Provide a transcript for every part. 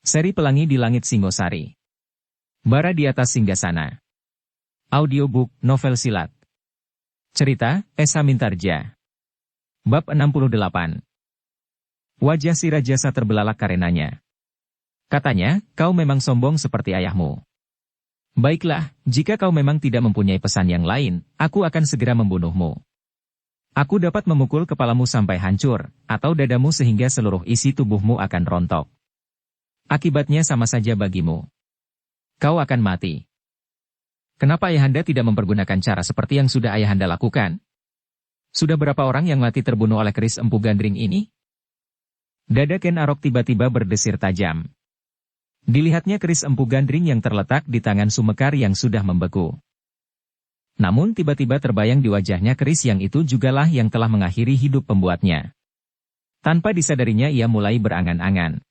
Seri Pelangi di Langit Singosari. Bara di Atas Singgasana. Audiobook, novel silat. Cerita, Esa Mintarja. Bab 68. Wajah si Rajasa terbelalak karenanya. Katanya, kau memang sombong seperti ayahmu. Baiklah, jika kau memang tidak mempunyai pesan yang lain, aku akan segera membunuhmu. Aku dapat memukul kepalamu sampai hancur, atau dadamu sehingga seluruh isi tubuhmu akan rontok. Akibatnya sama saja bagimu. Kau akan mati. Kenapa ayahanda tidak mempergunakan cara seperti yang sudah ayahanda lakukan? Sudah berapa orang yang mati terbunuh oleh keris Empu Gandring ini? Dada Ken Arok tiba-tiba berdesir tajam. Dilihatnya keris Empu Gandring yang terletak di tangan Sumekar yang sudah membeku. Namun tiba-tiba terbayang di wajahnya keris yang itu jugalah yang telah mengakhiri hidup pembuatnya. Tanpa disadarinya ia mulai berangan-angan.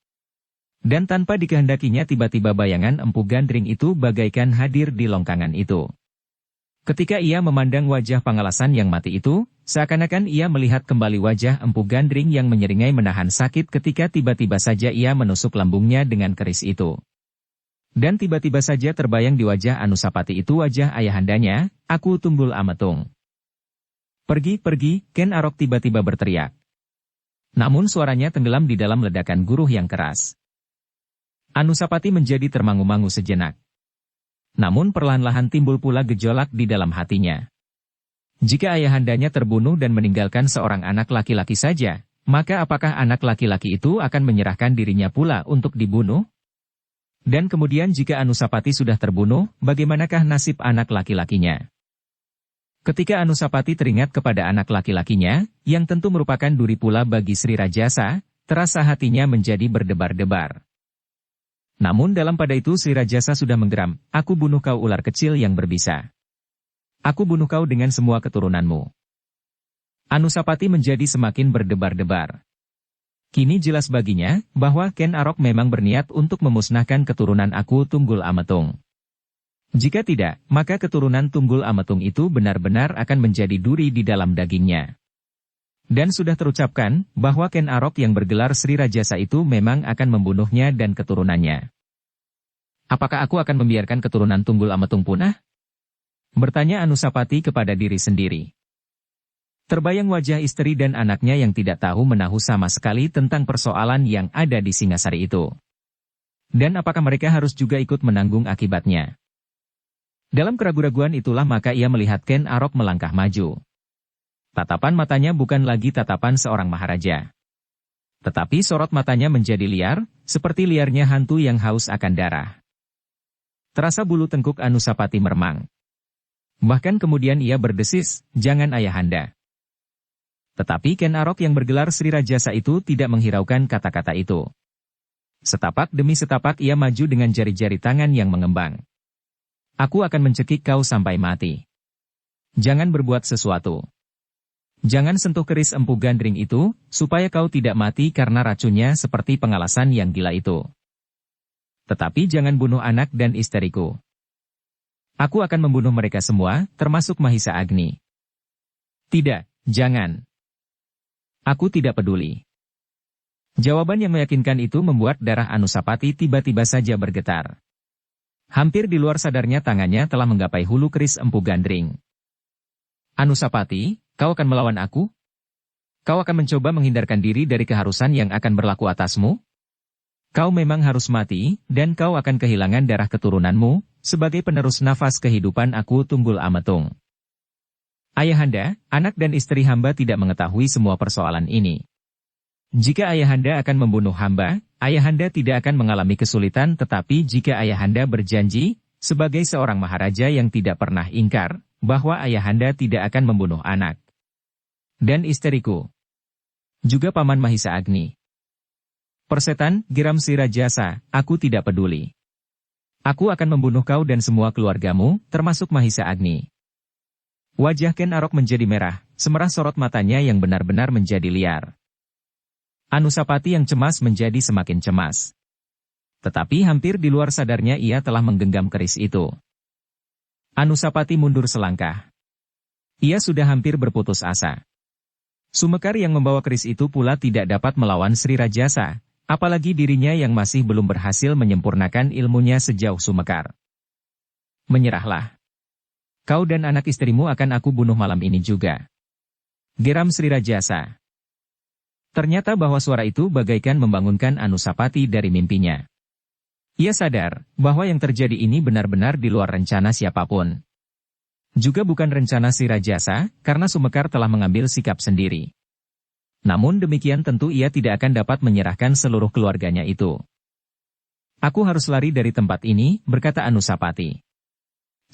Dan tanpa dikehendakinya tiba-tiba bayangan Empu Gandring itu bagaikan hadir di longkangan itu. Ketika ia memandang wajah Pangalasan yang mati itu, seakan-akan ia melihat kembali wajah Empu Gandring yang menyeringai menahan sakit ketika tiba-tiba saja ia menusuk lambungnya dengan keris itu. Dan tiba-tiba saja terbayang di wajah Anusapati itu wajah ayahandanya, "Aku Tunggul Ametung." "Pergi, pergi," Ken Arok tiba-tiba berteriak. Namun suaranya tenggelam di dalam ledakan guruh yang keras. Anusapati menjadi termangu-mangu sejenak. Namun perlahan-lahan timbul pula gejolak di dalam hatinya. Jika ayahandanya terbunuh dan meninggalkan seorang anak laki-laki saja, maka apakah anak laki-laki itu akan menyerahkan dirinya pula untuk dibunuh? Dan kemudian jika Anusapati sudah terbunuh, bagaimanakah nasib anak laki-lakinya? Ketika Anusapati teringat kepada anak laki-lakinya, yang tentu merupakan duri pula bagi Sri Rajasa, terasa hatinya menjadi berdebar-debar. Namun dalam pada itu Sri Rajasa sudah menggeram, "Aku bunuh kau ular kecil yang berbisa. Aku bunuh kau dengan semua keturunanmu." Anusapati menjadi semakin berdebar-debar. Kini jelas baginya, bahwa Ken Arok memang berniat untuk memusnahkan keturunan Aku Tunggul Ametung. Jika tidak, maka keturunan Tunggul Ametung itu benar-benar akan menjadi duri di dalam dagingnya. Dan sudah terucapkan, bahwa Ken Arok yang bergelar Sri Rajasa itu memang akan membunuhnya dan keturunannya. Apakah aku akan membiarkan keturunan Tunggul Ametung punah? Bertanya Anusapati kepada diri sendiri. Terbayang wajah istri dan anaknya yang tidak tahu menahu sama sekali tentang persoalan yang ada di Singasari itu. Dan apakah mereka harus juga ikut menanggung akibatnya? Dalam keraguan-raguan itulah maka ia melihat Ken Arok melangkah maju. Tatapan matanya bukan lagi tatapan seorang maharaja. Tetapi sorot matanya menjadi liar, seperti liarnya hantu yang haus akan darah. Terasa bulu tengkuk Anusapati meremang. Bahkan kemudian ia berdesis, "Jangan ayahanda." Tetapi Ken Arok yang bergelar Sri Rajasa itu tidak menghiraukan kata-kata itu. Setapak demi setapak ia maju dengan jari-jari tangan yang mengembang. "Aku akan mencekik kau sampai mati. Jangan berbuat sesuatu. Jangan sentuh keris Empu Gandring itu, supaya kau tidak mati karena racunnya seperti Pangalasan yang gila itu. Tetapi jangan bunuh anak dan istriku. Aku akan membunuh mereka semua, termasuk Mahisa Agni." "Tidak, jangan. Aku tidak peduli." Jawaban yang meyakinkan itu membuat darah Anusapati tiba-tiba saja bergetar. Hampir di luar sadarnya tangannya telah menggapai hulu keris Empu Gandring. "Anusapati, kau akan melawan aku? Kau akan mencoba menghindarkan diri dari keharusan yang akan berlaku atasmu? Kau memang harus mati, dan kau akan kehilangan darah keturunanmu, sebagai penerus nafas kehidupan Aku Tunggul Ametung." "Ayahanda, anak dan istri hamba tidak mengetahui semua persoalan ini. Jika ayahanda akan membunuh hamba, ayahanda tidak akan mengalami kesulitan, tetapi jika ayahanda berjanji, sebagai seorang maharaja yang tidak pernah ingkar, bahwa ayahanda tidak akan membunuh anak dan istriku, juga Paman Mahisa Agni." "Persetan," geram Sri Rajasa, "aku tidak peduli. Aku akan membunuh kau dan semua keluargamu, termasuk Mahisa Agni." Wajah Ken Arok menjadi merah, semerah sorot matanya yang benar-benar menjadi liar. Anusapati yang cemas menjadi semakin cemas. Tetapi hampir di luar sadarnya ia telah menggenggam keris itu. Anusapati mundur selangkah. Ia sudah hampir berputus asa. Sumekar yang membawa keris itu pula tidak dapat melawan Sri Rajasa, Apalagi dirinya yang masih belum berhasil menyempurnakan ilmunya sejauh Sumekar. Menyerahlah. Kau dan anak istrimu akan aku bunuh malam ini juga. Geram Sri Rajasa. Ternyata bahwa suara itu bagaikan membangunkan Anusapati dari mimpinya. Ia sadar bahwa yang terjadi ini benar-benar di luar rencana siapapun. Juga bukan rencana Sri Rajasa, karena Sumekar telah mengambil sikap sendiri. Namun demikian tentu ia tidak akan dapat menyerahkan seluruh keluarganya itu. Aku harus lari dari tempat ini, berkata Anusapati.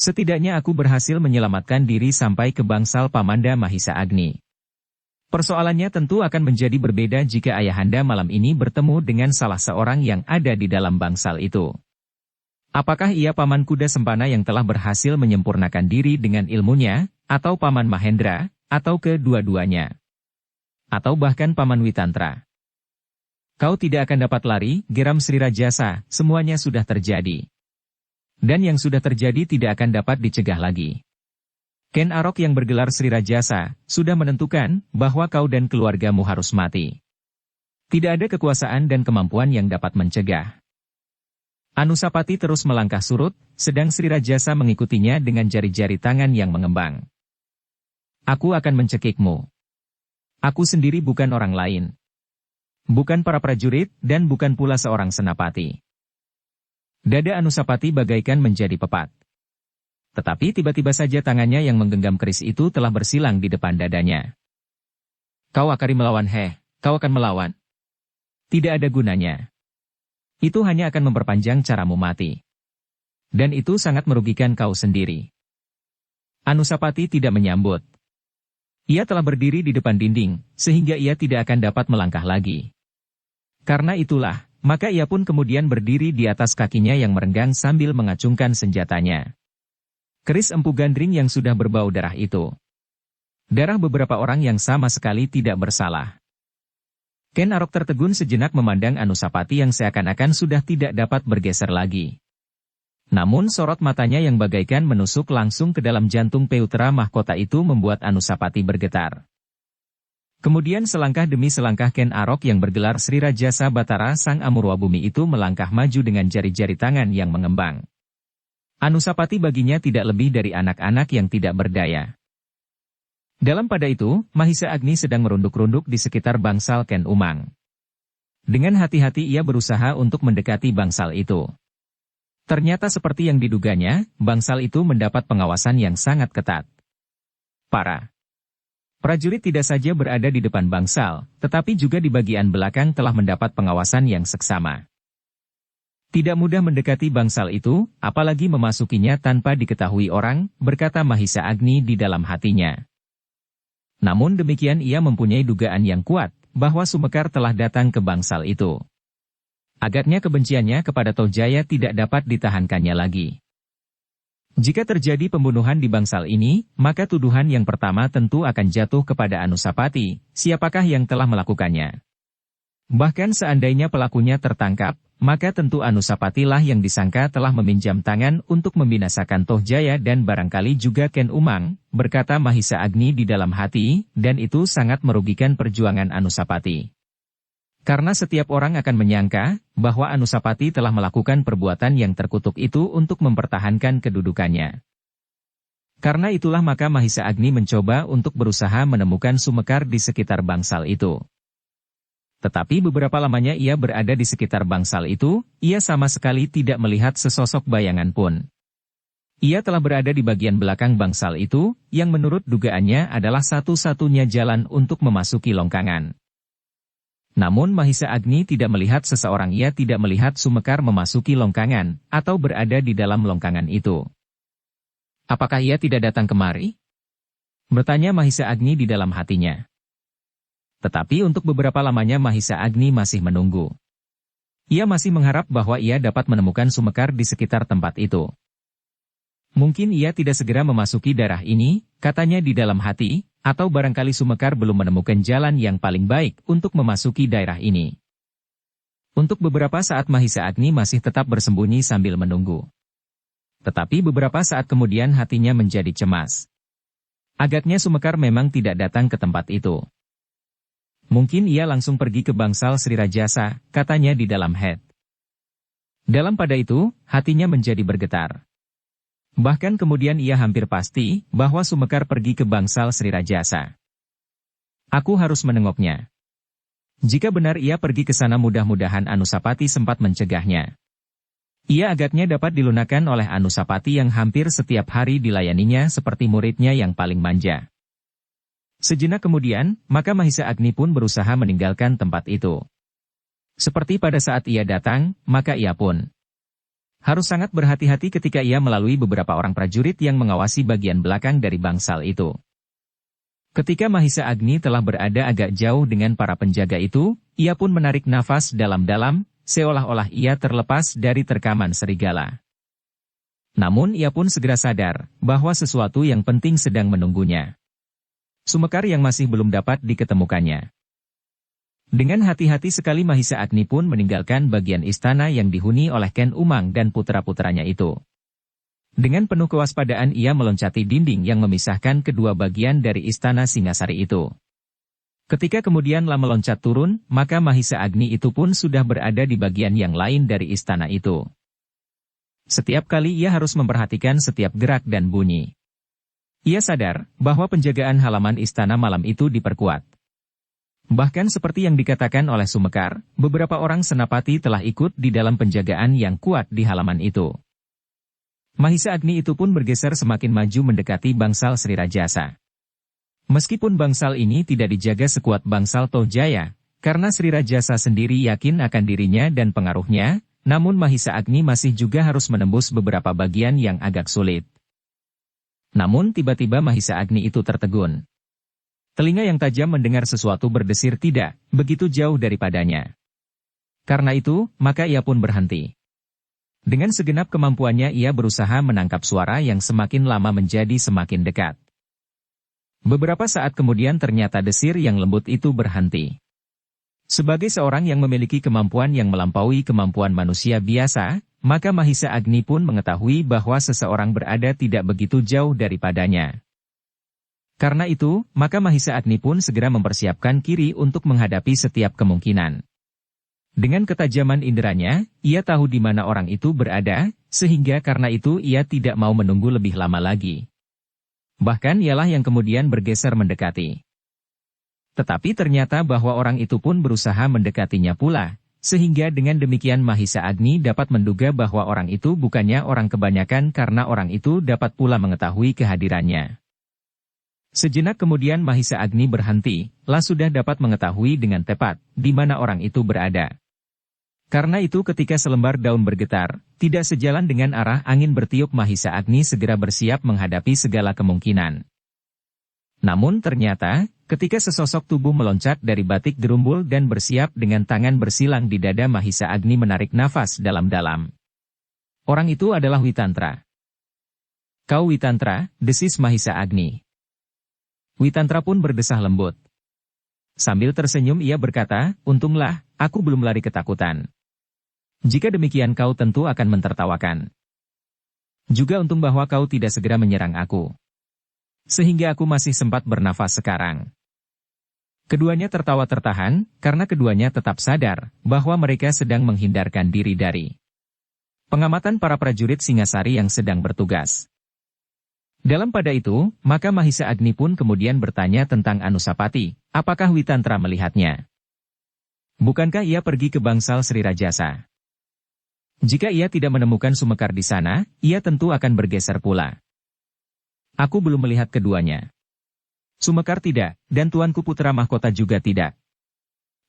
Setidaknya aku berhasil menyelamatkan diri sampai ke bangsal Pamanda Mahisa Agni. Persoalannya tentu akan menjadi berbeda jika ayahanda malam ini bertemu dengan salah seorang yang ada di dalam bangsal itu. Apakah ia Paman Kuda Sempana yang telah berhasil menyempurnakan diri dengan ilmunya, atau Paman Mahendra, atau kedua-duanya? Atau bahkan Paman Witantra. Kau tidak akan dapat lari, geram Sri Rajasa, semuanya sudah terjadi. Dan yang sudah terjadi tidak akan dapat dicegah lagi. Ken Arok yang bergelar Sri Rajasa, sudah menentukan bahwa kau dan keluargamu harus mati. Tidak ada kekuasaan dan kemampuan yang dapat mencegah. Anusapati terus melangkah surut, sedang Sri Rajasa mengikutinya dengan jari-jari tangan yang mengembang. Aku akan mencekikmu. Aku sendiri bukan orang lain. Bukan para prajurit, dan bukan pula seorang senapati. Dada Anusapati bagaikan menjadi pepat. Tetapi tiba-tiba saja tangannya yang menggenggam keris itu telah bersilang di depan dadanya. Kau akan melawan kau akan melawan. Tidak ada gunanya. Itu hanya akan memperpanjang caramu mati. Dan itu sangat merugikan kau sendiri. Anusapati tidak menyambut. Ia telah berdiri di depan dinding, sehingga ia tidak akan dapat melangkah lagi. Karena itulah, maka ia pun kemudian berdiri di atas kakinya yang merenggang sambil mengacungkan senjatanya. Keris empu gandring yang sudah berbau darah itu. Darah beberapa orang yang sama sekali tidak bersalah. Ken Arok tertegun sejenak memandang Anusapati yang seakan-akan sudah tidak dapat bergeser lagi. Namun sorot matanya yang bagaikan menusuk langsung ke dalam jantung Peutera mahkota itu membuat Anusapati bergetar. Kemudian selangkah demi selangkah Ken Arok yang bergelar Sri Rajasa Batara Sang Amurwabumi itu melangkah maju dengan jari-jari tangan yang mengembang. Anusapati baginya tidak lebih dari anak-anak yang tidak berdaya. Dalam pada itu, Mahisa Agni sedang merunduk-runduk di sekitar bangsal Ken Umang. Dengan hati-hati ia berusaha untuk mendekati bangsal itu. Ternyata seperti yang diduganya, bangsal itu mendapat pengawasan yang sangat ketat. Para prajurit tidak saja berada di depan bangsal, tetapi juga di bagian belakang telah mendapat pengawasan yang seksama. Tidak mudah mendekati bangsal itu, apalagi memasukinya tanpa diketahui orang, berkata Mahisa Agni di dalam hatinya. Namun demikian ia mempunyai dugaan yang kuat, bahwa Sumekar telah datang ke bangsal itu. Agaknya kebenciannya kepada Tohjaya tidak dapat ditahankannya lagi. Jika terjadi pembunuhan di bangsal ini, maka tuduhan yang pertama tentu akan jatuh kepada Anusapati, siapakah yang telah melakukannya. Bahkan seandainya pelakunya tertangkap, maka tentu Anusapatilah yang disangka telah meminjam tangan untuk membinasakan Tohjaya dan barangkali juga Ken Umang, berkata Mahisa Agni di dalam hati, dan itu sangat merugikan perjuangan Anusapati. Karena setiap orang akan menyangka bahwa Anusapati telah melakukan perbuatan yang terkutuk itu untuk mempertahankan kedudukannya. Karena itulah maka Mahisa Agni mencoba untuk berusaha menemukan Sumekar di sekitar bangsal itu. Tetapi beberapa lamanya ia berada di sekitar bangsal itu, ia sama sekali tidak melihat sesosok bayangan pun. Ia telah berada di bagian belakang bangsal itu, yang menurut dugaannya adalah satu-satunya jalan untuk memasuki longkangan. Namun Mahisa Agni tidak melihat seseorang, ia tidak melihat Sumekar memasuki longkangan, atau berada di dalam longkangan itu. Apakah ia tidak datang kemari? Bertanya Mahisa Agni di dalam hatinya. Tetapi untuk beberapa lamanya Mahisa Agni masih menunggu. Ia masih mengharap bahwa ia dapat menemukan Sumekar di sekitar tempat itu. Mungkin ia tidak segera memasuki daerah ini, katanya di dalam hati, atau barangkali Sumekar belum menemukan jalan yang paling baik untuk memasuki daerah ini. Untuk beberapa saat Mahisa Agni masih tetap bersembunyi sambil menunggu. Tetapi beberapa saat kemudian hatinya menjadi cemas. Agaknya Sumekar memang tidak datang ke tempat itu. Mungkin ia langsung pergi ke bangsal Sri Rajasa, katanya di dalam head. Dalam pada itu, hatinya menjadi bergetar. Bahkan kemudian ia hampir pasti bahwa Sumekar pergi ke bangsal Sri Rajasa. Aku harus menengoknya. Jika benar ia pergi ke sana, mudah-mudahan Anusapati sempat mencegahnya. Ia agaknya dapat dilunakkan oleh Anusapati yang hampir setiap hari dilayaninya seperti muridnya yang paling manja. Sejenak kemudian, maka Mahisa Agni pun berusaha meninggalkan tempat itu. Seperti pada saat ia datang, maka ia pun harus sangat berhati-hati ketika ia melalui beberapa orang prajurit yang mengawasi bagian belakang dari bangsal itu. Ketika Mahisa Agni telah berada agak jauh dengan para penjaga itu, ia pun menarik nafas dalam-dalam, seolah-olah ia terlepas dari terkaman serigala. Namun ia pun segera sadar bahwa sesuatu yang penting sedang menunggunya. Sumekar yang masih belum dapat diketemukannya. Dengan hati-hati sekali Mahisa Agni pun meninggalkan bagian istana yang dihuni oleh Ken Umang dan putra-putranya itu. Dengan penuh kewaspadaan ia meloncati dinding yang memisahkan kedua bagian dari istana Singasari itu. Ketika kemudianlah meloncat turun, maka Mahisa Agni itu pun sudah berada di bagian yang lain dari istana itu. Setiap kali ia harus memperhatikan setiap gerak dan bunyi. Ia sadar bahwa penjagaan halaman istana malam itu diperkuat. Bahkan seperti yang dikatakan oleh Sumekar, beberapa orang senapati telah ikut di dalam penjagaan yang kuat di halaman itu. Mahisa Agni itu pun bergeser semakin maju mendekati bangsal Sri Rajasa. Meskipun bangsal ini tidak dijaga sekuat bangsal Tohjaya, karena Sri Rajasa sendiri yakin akan dirinya dan pengaruhnya, namun Mahisa Agni masih juga harus menembus beberapa bagian yang agak sulit. Namun tiba-tiba Mahisa Agni itu tertegun. Telinga yang tajam mendengar sesuatu berdesir tidak begitu jauh daripadanya. Karena itu, maka ia pun berhenti. Dengan segenap kemampuannya ia berusaha menangkap suara yang semakin lama menjadi semakin dekat. Beberapa saat kemudian ternyata desir yang lembut itu berhenti. Sebagai seorang yang memiliki kemampuan yang melampaui kemampuan manusia biasa, maka Mahisa Agni pun mengetahui bahwa seseorang berada tidak begitu jauh daripadanya. Karena itu, maka Mahisa Agni pun segera mempersiapkan kiri untuk menghadapi setiap kemungkinan. Dengan ketajaman inderanya, ia tahu di mana orang itu berada, sehingga karena itu ia tidak mau menunggu lebih lama lagi. Bahkan ialah yang kemudian bergeser mendekati. Tetapi ternyata bahwa orang itu pun berusaha mendekatinya pula, sehingga dengan demikian Mahisa Agni dapat menduga bahwa orang itu bukannya orang kebanyakan karena orang itu dapat pula mengetahui kehadirannya. Sejenak kemudian Mahisa Agni berhenti, lah sudah dapat mengetahui dengan tepat di mana orang itu berada. Karena itu ketika selembar daun bergetar, tidak sejalan dengan arah angin bertiup Mahisa Agni segera bersiap menghadapi segala kemungkinan. Namun ternyata, ketika sesosok tubuh meloncat dari batik gerumbul dan bersiap dengan tangan bersilang di dada Mahisa Agni menarik nafas dalam-dalam. Orang itu adalah Witantra. "Kau Witantra," desis Mahisa Agni. Witantra pun berdesah lembut. Sambil tersenyum ia berkata, "Untunglah, aku belum lari ketakutan. Jika demikian kau tentu akan mentertawakan. Juga untung bahwa kau tidak segera menyerang aku. Sehingga aku masih sempat bernafas sekarang." Keduanya tertawa tertahan, karena keduanya tetap sadar bahwa mereka sedang menghindarkan diri dari pengamatan para prajurit Singasari yang sedang bertugas. Dalam pada itu, maka Mahisa Agni pun kemudian bertanya tentang Anusapati, apakah Witantra melihatnya? Bukankah ia pergi ke bangsal Sri Rajasa? Jika ia tidak menemukan Sumekar di sana, ia tentu akan bergeser pula. Aku belum melihat keduanya. Sumekar tidak, dan tuanku putra mahkota juga tidak.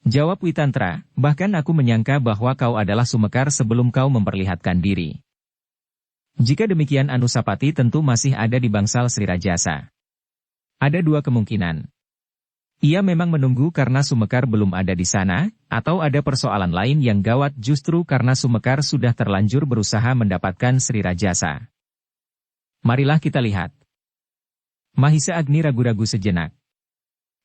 Jawab Witantra, bahkan aku menyangka bahwa kau adalah Sumekar sebelum kau memperlihatkan diri. Jika demikian Anusapati tentu masih ada di bangsal Sri Rajasa. Ada dua kemungkinan. Ia memang menunggu karena Sumekar belum ada di sana, atau ada persoalan lain yang gawat justru karena Sumekar sudah terlanjur berusaha mendapatkan Sri Rajasa. Marilah kita lihat. Mahisa Agni ragu-ragu sejenak.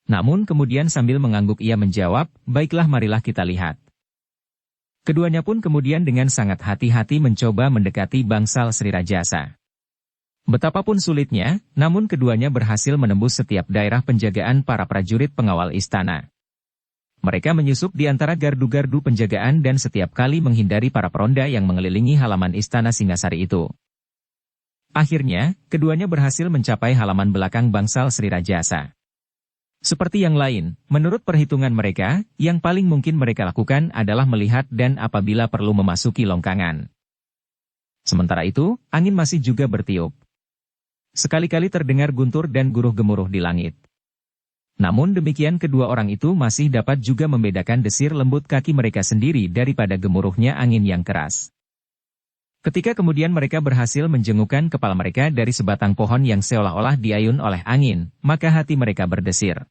Namun kemudian sambil mengangguk ia menjawab, baiklah marilah kita lihat. Keduanya pun kemudian dengan sangat hati-hati mencoba mendekati bangsal Sri Rajasa. Betapapun sulitnya, namun keduanya berhasil menembus setiap daerah penjagaan para prajurit pengawal istana. Mereka menyusup di antara gardu-gardu penjagaan dan setiap kali menghindari para peronda yang mengelilingi halaman istana Singasari itu. Akhirnya, keduanya berhasil mencapai halaman belakang bangsal Sri Rajasa. Seperti yang lain, menurut perhitungan mereka, yang paling mungkin mereka lakukan adalah melihat dan apabila perlu memasuki longkangan. Sementara itu, angin masih juga bertiup. Sekali-kali terdengar guntur dan guruh-gemuruh di langit. Namun demikian kedua orang itu masih dapat juga membedakan desir lembut kaki mereka sendiri daripada gemuruhnya angin yang keras. Ketika kemudian mereka berhasil menjengukkan kepala mereka dari sebatang pohon yang seolah-olah diayun oleh angin, maka hati mereka berdesir.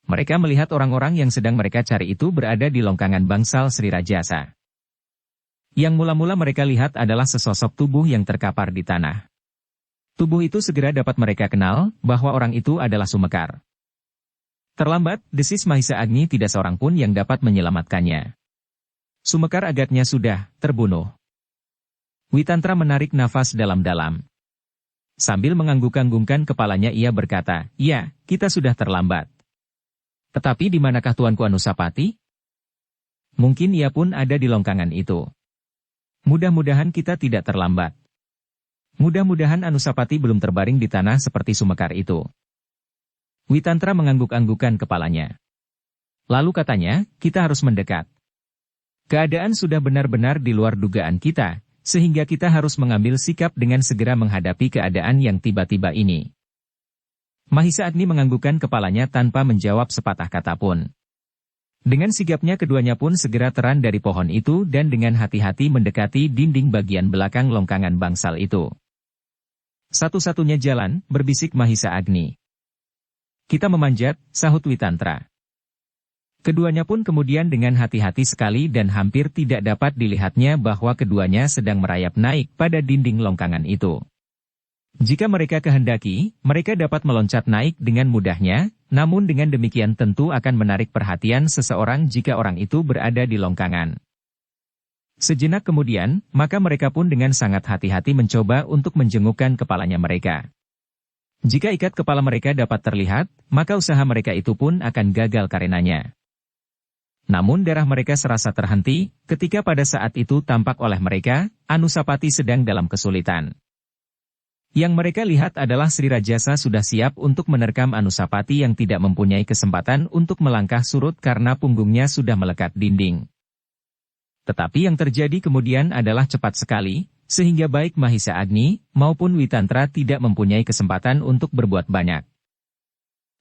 Mereka melihat orang-orang yang sedang mereka cari itu berada di longkangan bangsal Sri Rajasa. Yang mula-mula mereka lihat adalah sesosok tubuh yang terkapar di tanah. Tubuh itu segera dapat mereka kenal bahwa orang itu adalah Sumekar. Terlambat, desis Mahisa Agni tidak seorang pun yang dapat menyelamatkannya. Sumekar agaknya sudah terbunuh. Witantra menarik nafas dalam-dalam. Sambil mengangguk-anggungkan kepalanya ia berkata, "Ya, kita sudah terlambat. Tetapi di manakah Tuanku Anusapati? Mungkin ia pun ada di longkangan itu. Mudah-mudahan kita tidak terlambat. Mudah-mudahan Anusapati belum terbaring di tanah seperti Sumekar itu." Witantra mengangguk-anggukkan kepalanya. Lalu katanya, "Kita harus mendekat. Keadaan sudah benar-benar di luar dugaan kita, sehingga kita harus mengambil sikap dengan segera menghadapi keadaan yang tiba-tiba ini." Mahisa Agni menganggukkan kepalanya tanpa menjawab sepatah kata pun. Dengan sigapnya keduanya pun segera teran dari pohon itu dan dengan hati-hati mendekati dinding bagian belakang longkangan bangsal itu. "Satu-satunya jalan," berbisik Mahisa Agni. "Kita memanjat," sahut Witantra. Keduanya pun kemudian dengan hati-hati sekali dan hampir tidak dapat dilihatnya bahwa keduanya sedang merayap naik pada dinding longkangan itu. Jika mereka kehendaki, mereka dapat meloncat naik dengan mudahnya, namun dengan demikian tentu akan menarik perhatian seseorang jika orang itu berada di longkangan. Sejenak kemudian, maka mereka pun dengan sangat hati-hati mencoba untuk menjengukkan kepalanya mereka. Jika ikat kepala mereka dapat terlihat, maka usaha mereka itu pun akan gagal karenanya. Namun darah mereka serasa terhenti, ketika pada saat itu tampak oleh mereka, Anusapati sedang dalam kesulitan. Yang mereka lihat adalah Sri Rajasa sudah siap untuk menerkam Anusapati yang tidak mempunyai kesempatan untuk melangkah surut karena punggungnya sudah melekat dinding. Tetapi yang terjadi kemudian adalah cepat sekali, sehingga baik Mahisa Agni maupun Witantra tidak mempunyai kesempatan untuk berbuat banyak.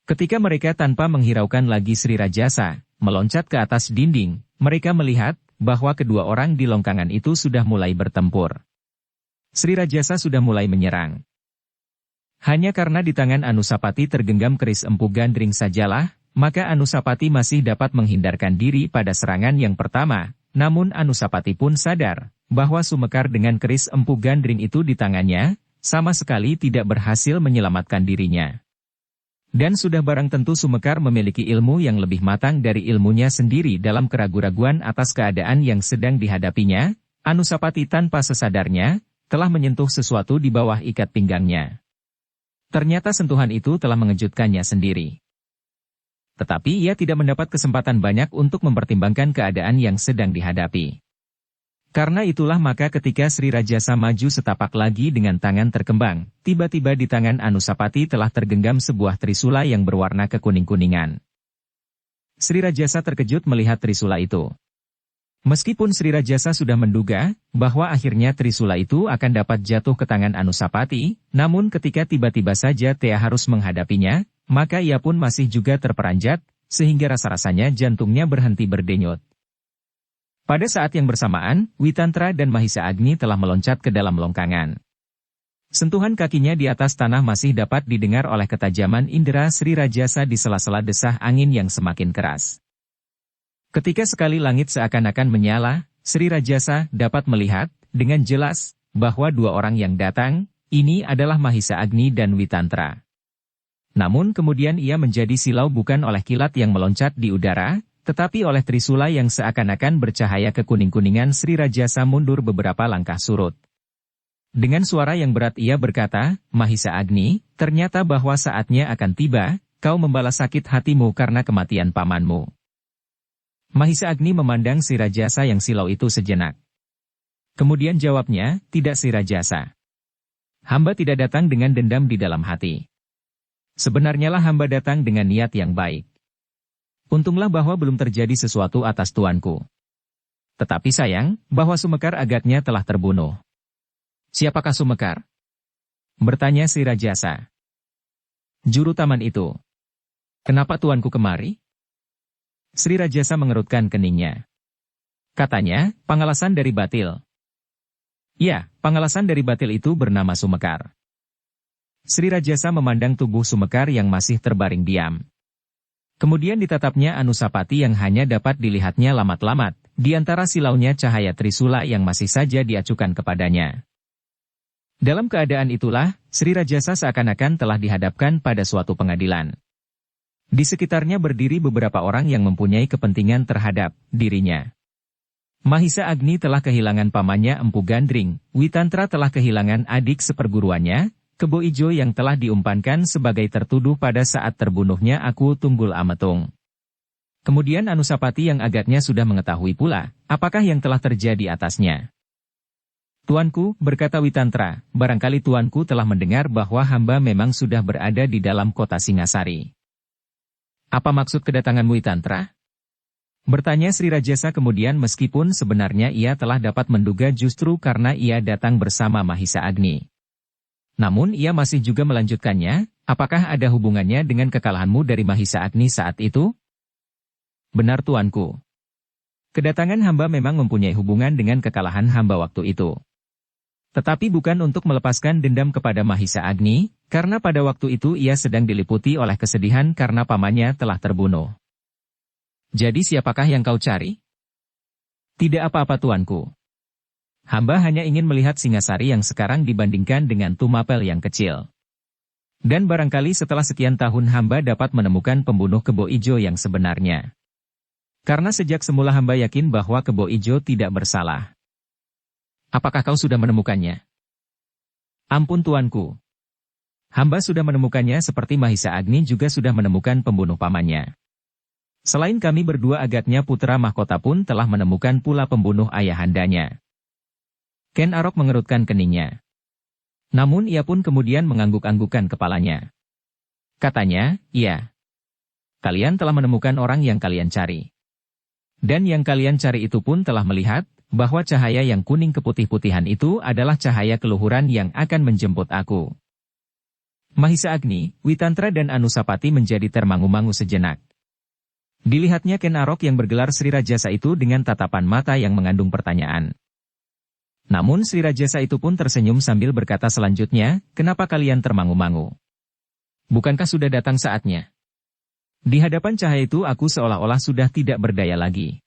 Ketika mereka tanpa menghiraukan lagi Sri Rajasa meloncat ke atas dinding, mereka melihat bahwa kedua orang di longkangan itu sudah mulai bertempur. Sri Rajasa sudah mulai menyerang. Hanya karena di tangan Anusapati tergenggam keris empu gandring sajalah, maka Anusapati masih dapat menghindarkan diri pada serangan yang pertama, namun Anusapati pun sadar bahwa Sumekar dengan keris empu gandring itu di tangannya, sama sekali tidak berhasil menyelamatkan dirinya. Dan sudah barang tentu Sumekar memiliki ilmu yang lebih matang dari ilmunya sendiri dalam keraguan-raguan atas keadaan yang sedang dihadapinya. Anusapati tanpa sesadarnya telah menyentuh sesuatu di bawah ikat pinggangnya. Ternyata sentuhan itu telah mengejutkannya sendiri. Tetapi ia tidak mendapat kesempatan banyak untuk mempertimbangkan keadaan yang sedang dihadapi. Karena itulah maka ketika Sri Rajasa maju setapak lagi dengan tangan terkembang, tiba-tiba di tangan Anusapati telah tergenggam sebuah trisula yang berwarna kekuning-kuningan. Sri Rajasa terkejut melihat trisula itu. Meskipun Sri Rajasa sudah menduga bahwa akhirnya trisula itu akan dapat jatuh ke tangan Anusapati, namun ketika tiba-tiba saja Tea harus menghadapinya, maka ia pun masih juga terperanjat, sehingga rasa-rasanya jantungnya berhenti berdenyut. Pada saat yang bersamaan, Witantra dan Mahisa Agni telah meloncat ke dalam longkangan. Sentuhan kakinya di atas tanah masih dapat didengar oleh ketajaman indera Sri Rajasa di sela-sela desah angin yang semakin keras. Ketika sekali langit seakan-akan menyala, Sri Rajasa dapat melihat dengan jelas bahwa dua orang yang datang, ini adalah Mahisa Agni dan Witantra. Namun kemudian ia menjadi silau bukan oleh kilat yang meloncat di udara, tetapi oleh trisula yang seakan-akan bercahaya kekuning-kuningan. Sri Rajasa mundur beberapa langkah surut. Dengan suara yang berat ia berkata, "Mahisa Agni, ternyata bahwa saatnya akan tiba, kau membalas sakit hatimu karena kematian pamanmu. Mahisa Agni memandang Sri Rajasa yang silau itu sejenak. Kemudian jawabnya, tidak Sri Rajasa. Hamba tidak datang dengan dendam di dalam hati. Sebenarnya lah hamba datang dengan niat yang baik. Untunglah bahwa belum terjadi sesuatu atas tuanku. Tetapi sayang, bahwa Sumekar agaknya telah terbunuh. Siapakah Sumekar? Bertanya Sri Rajasa. Juru taman itu. Kenapa tuanku kemari? Sri Rajasa mengerutkan keningnya. Katanya, pangalasan dari Batil. Ya, pangalasan dari Batil itu bernama Sumekar. Sri Rajasa memandang tubuh Sumekar yang masih terbaring diam. Kemudian ditatapnya Anusapati yang hanya dapat dilihatnya lamat-lamat, di antara silaunya cahaya Trisula yang masih saja diacukan kepadanya. Dalam keadaan itulah, Sri Rajasa seakan-akan telah dihadapkan pada suatu pengadilan. Di sekitarnya berdiri beberapa orang yang mempunyai kepentingan terhadap dirinya. Mahisa Agni telah kehilangan pamannya Empu Gandring, Witantra telah kehilangan adik seperguruannya, Kebo Ijo yang telah diumpankan sebagai tertuduh pada saat terbunuhnya Aku Tunggul Ametung. Kemudian Anusapati yang agaknya sudah mengetahui pula, apakah yang telah terjadi atasnya. Tuanku, berkata Witantra, barangkali tuanku telah mendengar bahwa hamba memang sudah berada di dalam kota Singasari. Apa maksud kedatanganmu Witantra? Bertanya Sri Rajasa kemudian meskipun sebenarnya ia telah dapat menduga justru karena ia datang bersama Mahisa Agni. Namun ia masih juga melanjutkannya, apakah ada hubungannya dengan kekalahanmu dari Mahisa Agni saat itu? Benar tuanku. Kedatangan hamba memang mempunyai hubungan dengan kekalahan hamba waktu itu. Tetapi bukan untuk melepaskan dendam kepada Mahisa Agni, karena pada waktu itu ia sedang diliputi oleh kesedihan karena pamannya telah terbunuh. Jadi siapakah yang kau cari? Tidak apa-apa tuanku. Hamba hanya ingin melihat Singasari yang sekarang dibandingkan dengan Tumapel yang kecil. Dan barangkali setelah sekian tahun hamba dapat menemukan pembunuh Kebo Ijo yang sebenarnya. Karena sejak semula hamba yakin bahwa Kebo Ijo tidak bersalah. Apakah kau sudah menemukannya? Ampun tuanku. Hamba sudah menemukannya seperti Mahisa Agni juga sudah menemukan pembunuh pamannya. Selain kami berdua agaknya putra mahkota pun telah menemukan pula pembunuh ayahandanya. Ken Arok mengerutkan keningnya. Namun ia pun kemudian mengangguk-anggukkan kepalanya. Katanya, iya. Kalian telah menemukan orang yang kalian cari. Dan yang kalian cari itu pun telah melihat, bahwa cahaya yang kuning keputih-putihan itu adalah cahaya keluhuran yang akan menjemput aku. Mahisa Agni, Witantra dan Anusapati menjadi termangu-mangu sejenak. Dilihatnya Ken Arok yang bergelar Sri Rajasa itu dengan tatapan mata yang mengandung pertanyaan. Namun Sri Rajasa itu pun tersenyum sambil berkata selanjutnya, kenapa kalian termangu-mangu? Bukankah sudah datang saatnya? Di hadapan cahaya itu aku seolah-olah sudah tidak berdaya lagi.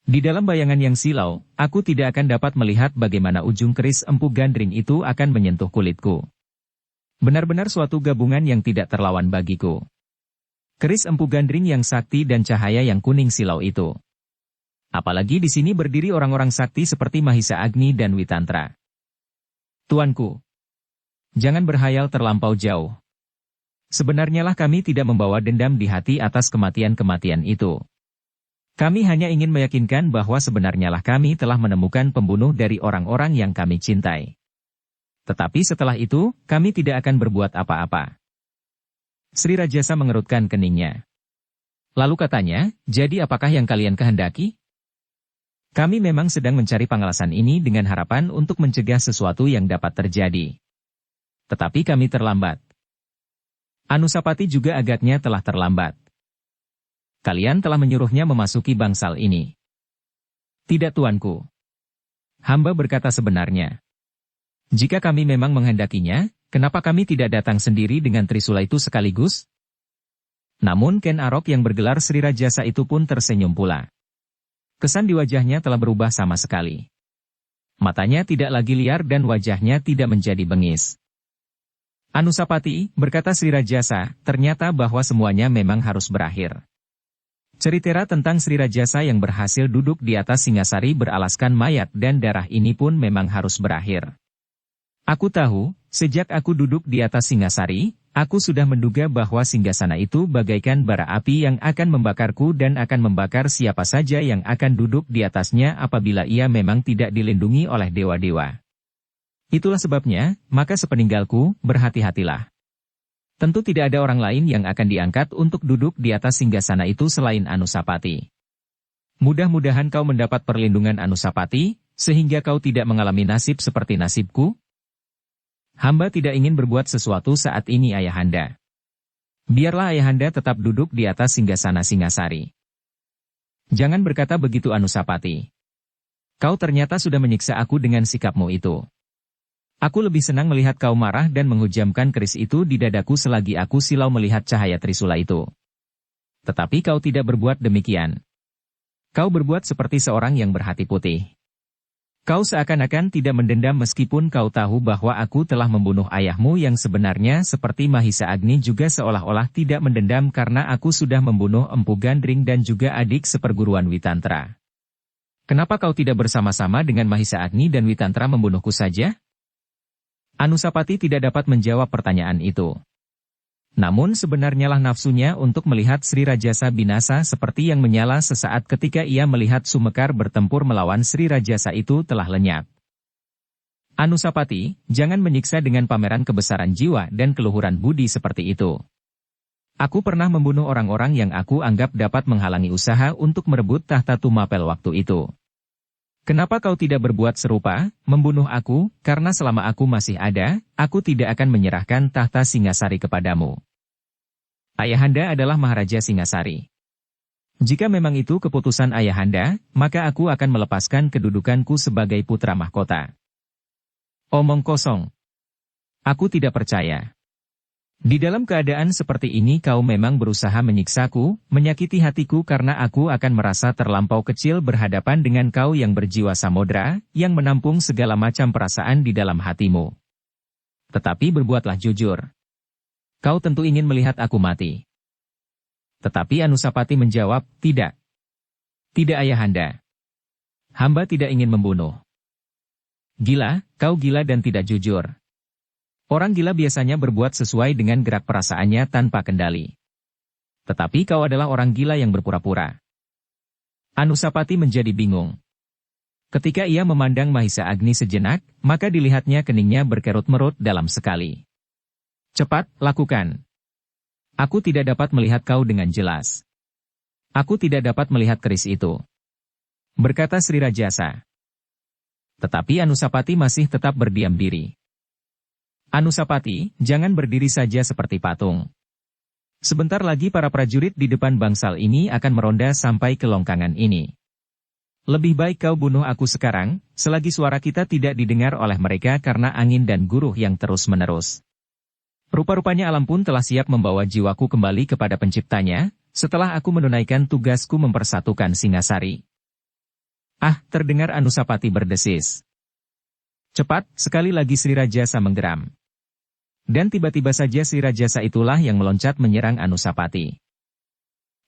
Di dalam bayangan yang silau, aku tidak akan dapat melihat bagaimana ujung keris Empu Gandring itu akan menyentuh kulitku. Benar-benar suatu gabungan yang tidak terlawan bagiku. Keris Empu Gandring yang sakti dan cahaya yang kuning silau itu. Apalagi di sini berdiri orang-orang sakti seperti Mahisa Agni dan Witantra. Tuanku, jangan berhayal terlampau jauh. Sebenarnya lah kami tidak membawa dendam di hati atas kematian-kematian itu. Kami hanya ingin meyakinkan bahwa sebenarnya lah kami telah menemukan pembunuh dari orang-orang yang kami cintai. Tetapi setelah itu, kami tidak akan berbuat apa-apa. Sri Rajasa mengerutkan keningnya. Lalu katanya, jadi apakah yang kalian kehendaki? Kami memang sedang mencari pangalasan ini dengan harapan untuk mencegah sesuatu yang dapat terjadi. Tetapi kami terlambat. Anusapati juga agaknya telah terlambat. Kalian telah menyuruhnya memasuki bangsal ini. Tidak tuanku. Hamba berkata sebenarnya. Jika kami memang menghendakinya, kenapa kami tidak datang sendiri dengan Trisula itu sekaligus? Namun Ken Arok yang bergelar Sri Rajasa itu pun tersenyum pula. Kesan di wajahnya telah berubah sama sekali. Matanya tidak lagi liar dan wajahnya tidak menjadi bengis. Anusapati, berkata Sri Rajasa, ternyata bahwa semuanya memang harus berakhir. Cerita tentang Sri Rajasa yang berhasil duduk di atas Singasari beralaskan mayat dan darah ini pun memang harus berakhir. Aku tahu, sejak aku duduk di atas Singasari, Aku sudah menduga bahwa singgasana itu bagaikan bara api yang akan membakarku dan akan membakar siapa saja yang akan duduk di atasnya apabila ia memang tidak dilindungi oleh dewa-dewa. Itulah sebabnya, maka sepeninggalku, berhati-hatilah. Tentu tidak ada orang lain yang akan diangkat untuk duduk di atas singgasana itu selain Anusapati. Mudah-mudahan kau mendapat perlindungan Anusapati, sehingga kau tidak mengalami nasib seperti nasibku. Hamba tidak ingin berbuat sesuatu saat ini ayahanda. Biarlah ayahanda tetap duduk di atas singgasana Singasari. Jangan berkata begitu Anusapati. Kau ternyata sudah menyiksa aku dengan sikapmu itu. Aku lebih senang melihat kau marah dan menghujamkan keris itu di dadaku selagi aku silau melihat cahaya trisula itu. Tetapi kau tidak berbuat demikian. Kau berbuat seperti seorang yang berhati putih. Kau seakan-akan tidak mendendam meskipun kau tahu bahwa aku telah membunuh ayahmu yang sebenarnya seperti Mahisa Agni juga seolah-olah tidak mendendam karena aku sudah membunuh Empu Gandring dan juga adik seperguruan Witantra. Kenapa kau tidak bersama-sama dengan Mahisa Agni dan Witantra membunuhku saja? Anusapati tidak dapat menjawab pertanyaan itu. Namun sebenarnya lah nafsunya untuk melihat Sri Rajasa binasa seperti yang menyala sesaat ketika ia melihat Sumekar bertempur melawan Sri Rajasa itu telah lenyap. Anusapati, jangan menyiksa dengan pameran kebesaran jiwa dan keluhuran budi seperti itu. Aku pernah membunuh orang-orang yang aku anggap dapat menghalangi usaha untuk merebut tahta Tumapel waktu itu. Kenapa kau tidak berbuat serupa, membunuh aku, karena selama aku masih ada, aku tidak akan menyerahkan tahta Singasari kepadamu. Ayahanda adalah Maharaja Singasari. Jika memang itu keputusan ayahanda, maka aku akan melepaskan kedudukanku sebagai putra mahkota. Omong kosong. Aku tidak percaya. Di dalam keadaan seperti ini kau memang berusaha menyiksaku, menyakiti hatiku karena aku akan merasa terlampau kecil berhadapan dengan kau yang berjiwa samudra, yang menampung segala macam perasaan di dalam hatimu. Tetapi berbuatlah jujur. Kau tentu ingin melihat aku mati. Tetapi Anusapati menjawab, tidak. Tidak ayahanda. Hamba tidak ingin membunuh. Gila, kau gila dan tidak jujur. Orang gila biasanya berbuat sesuai dengan gerak perasaannya tanpa kendali. Tetapi kau adalah orang gila yang berpura-pura. Anusapati menjadi bingung. Ketika ia memandang Mahisa Agni sejenak, maka dilihatnya keningnya berkerut-merut dalam sekali. Cepat, lakukan. Aku tidak dapat melihat kau dengan jelas. Aku tidak dapat melihat keris itu. Berkata Sri Rajasa. Tetapi Anusapati masih tetap berdiam diri. Anusapati, jangan berdiri saja seperti patung. Sebentar lagi para prajurit di depan bangsal ini akan meronda sampai ke longkangan ini. Lebih baik kau bunuh aku sekarang, selagi suara kita tidak didengar oleh mereka karena angin dan guruh yang terus-menerus. Rupa-rupanya alam pun telah siap membawa jiwaku kembali kepada penciptanya, setelah aku menunaikan tugasku mempersatukan Singasari. Ah, terdengar Anusapati berdesis. Cepat, sekali lagi Sri Rajasa menggeram. Dan tiba-tiba saja Sri Rajasa itulah yang meloncat menyerang Anusapati.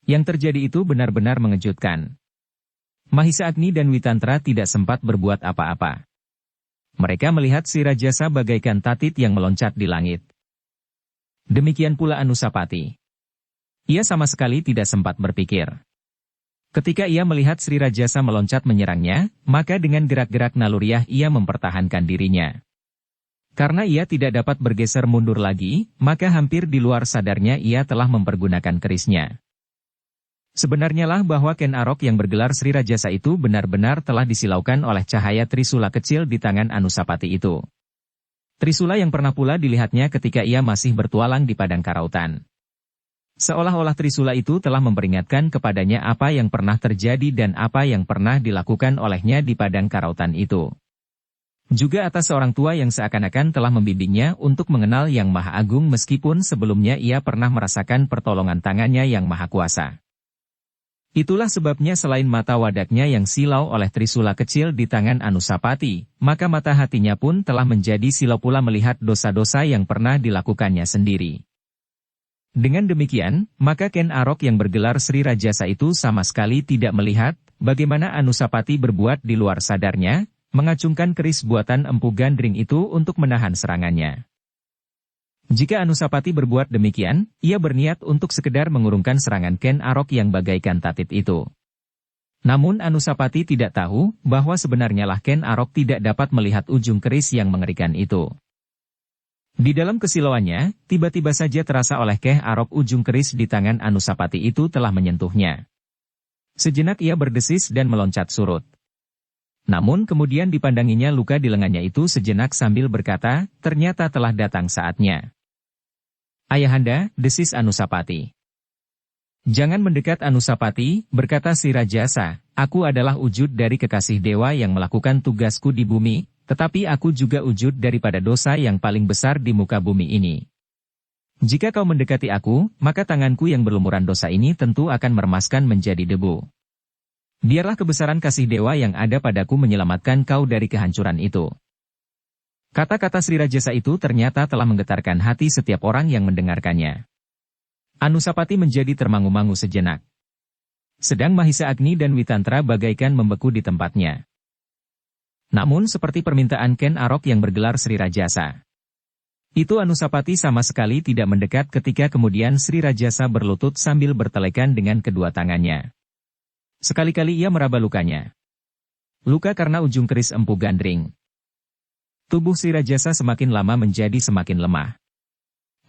Yang terjadi itu benar-benar mengejutkan. Mahisa Agni dan Witantra tidak sempat berbuat apa-apa. Mereka melihat Sri Rajasa bagaikan tatit yang meloncat di langit. Demikian pula Anusapati. Ia sama sekali tidak sempat berpikir. Ketika ia melihat Sri Rajasa meloncat menyerangnya, maka dengan gerak-gerak naluriah ia mempertahankan dirinya. Karena ia tidak dapat bergeser mundur lagi, maka hampir di luar sadarnya ia telah mempergunakan kerisnya. Sebenarnya lah bahwa Ken Arok yang bergelar Sri Rajasa itu benar-benar telah disilaukan oleh cahaya trisula kecil di tangan Anusapati itu. Trisula yang pernah pula dilihatnya ketika ia masih bertualang di padang karautan. Seolah-olah trisula itu telah memperingatkan kepadanya apa yang pernah terjadi dan apa yang pernah dilakukan olehnya di padang karautan itu. Juga atas seorang tua yang seakan-akan telah membimbingnya untuk mengenal Yang Maha Agung meskipun sebelumnya ia pernah merasakan pertolongan tangannya yang maha kuasa. Itulah sebabnya selain mata wadaknya yang silau oleh trisula kecil di tangan Anusapati, maka mata hatinya pun telah menjadi silau pula melihat dosa-dosa yang pernah dilakukannya sendiri. Dengan demikian, maka Ken Arok yang bergelar Sri Rajasa itu sama sekali tidak melihat bagaimana Anusapati berbuat di luar sadarnya, mengacungkan keris buatan Empu Gandring itu untuk menahan serangannya. Jika Anusapati berbuat demikian, ia berniat untuk sekedar mengurungkan serangan Ken Arok yang bagaikan tatit itu. Namun Anusapati tidak tahu bahwa sebenarnya lah Ken Arok tidak dapat melihat ujung keris yang mengerikan itu. Di dalam kesilauannya, tiba-tiba saja terasa oleh Ken Arok ujung keris di tangan Anusapati itu telah menyentuhnya. Sejenak ia berdesis dan meloncat surut. Namun kemudian dipandanginya luka di lengannya itu sejenak sambil berkata, ternyata telah datang saatnya. Ayahanda, desis Anusapati. Jangan mendekat Anusapati, berkata si Rajasa, aku adalah wujud dari kekasih dewa yang melakukan tugasku di bumi, tetapi aku juga wujud daripada dosa yang paling besar di muka bumi ini. Jika kau mendekati aku, maka tanganku yang berlumuran dosa ini tentu akan meremaskan menjadi debu. Biarlah kebesaran kasih dewa yang ada padaku menyelamatkan kau dari kehancuran itu. Kata-kata Sri Rajasa itu ternyata telah menggetarkan hati setiap orang yang mendengarkannya. Anusapati menjadi termangu-mangu sejenak. Sedang Mahisa Agni dan Witantra bagaikan membeku di tempatnya. Namun seperti permintaan Ken Arok yang bergelar Sri Rajasa. Itu Anusapati sama sekali tidak mendekat ketika kemudian Sri Rajasa berlutut sambil bertelekan dengan kedua tangannya. Sekali-kali ia meraba lukanya. Luka karena ujung keris empu gandring. Tubuh Sri Rajasa semakin lama menjadi semakin lemah.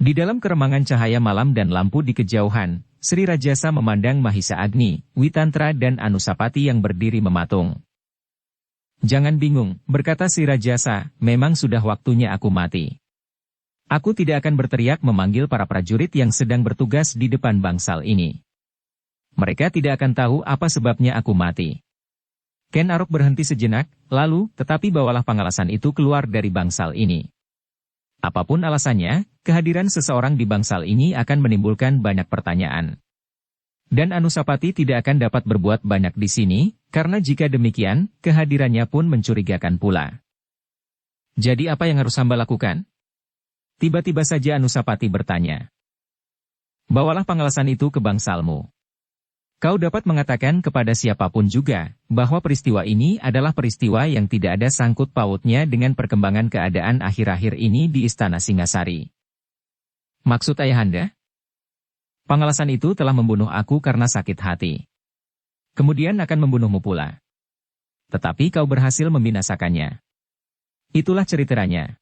Di dalam keremangan cahaya malam dan lampu di kejauhan, Sri Rajasa memandang Mahisa Agni, Witantra dan Anusapati yang berdiri mematung. Jangan bingung, berkata Sri Rajasa, memang sudah waktunya aku mati. Aku tidak akan berteriak memanggil para prajurit yang sedang bertugas di depan bangsal ini. Mereka tidak akan tahu apa sebabnya aku mati. Ken Arok berhenti sejenak, lalu, tetapi bawalah pangalasan itu keluar dari bangsal ini. Apapun alasannya, kehadiran seseorang di bangsal ini akan menimbulkan banyak pertanyaan. Dan Anusapati tidak akan dapat berbuat banyak di sini, karena jika demikian, kehadirannya pun mencurigakan pula. Jadi apa yang harus hamba lakukan? Tiba-tiba saja Anusapati bertanya. Bawalah pangalasan itu ke bangsalmu. Kau dapat mengatakan kepada siapapun juga, bahwa peristiwa ini adalah peristiwa yang tidak ada sangkut pautnya dengan perkembangan keadaan akhir-akhir ini di Istana Singasari. Maksud ayahanda? Pangalasan itu telah membunuh aku karena sakit hati. Kemudian akan membunuhmu pula. Tetapi kau berhasil membinasakannya. Itulah ceritanya.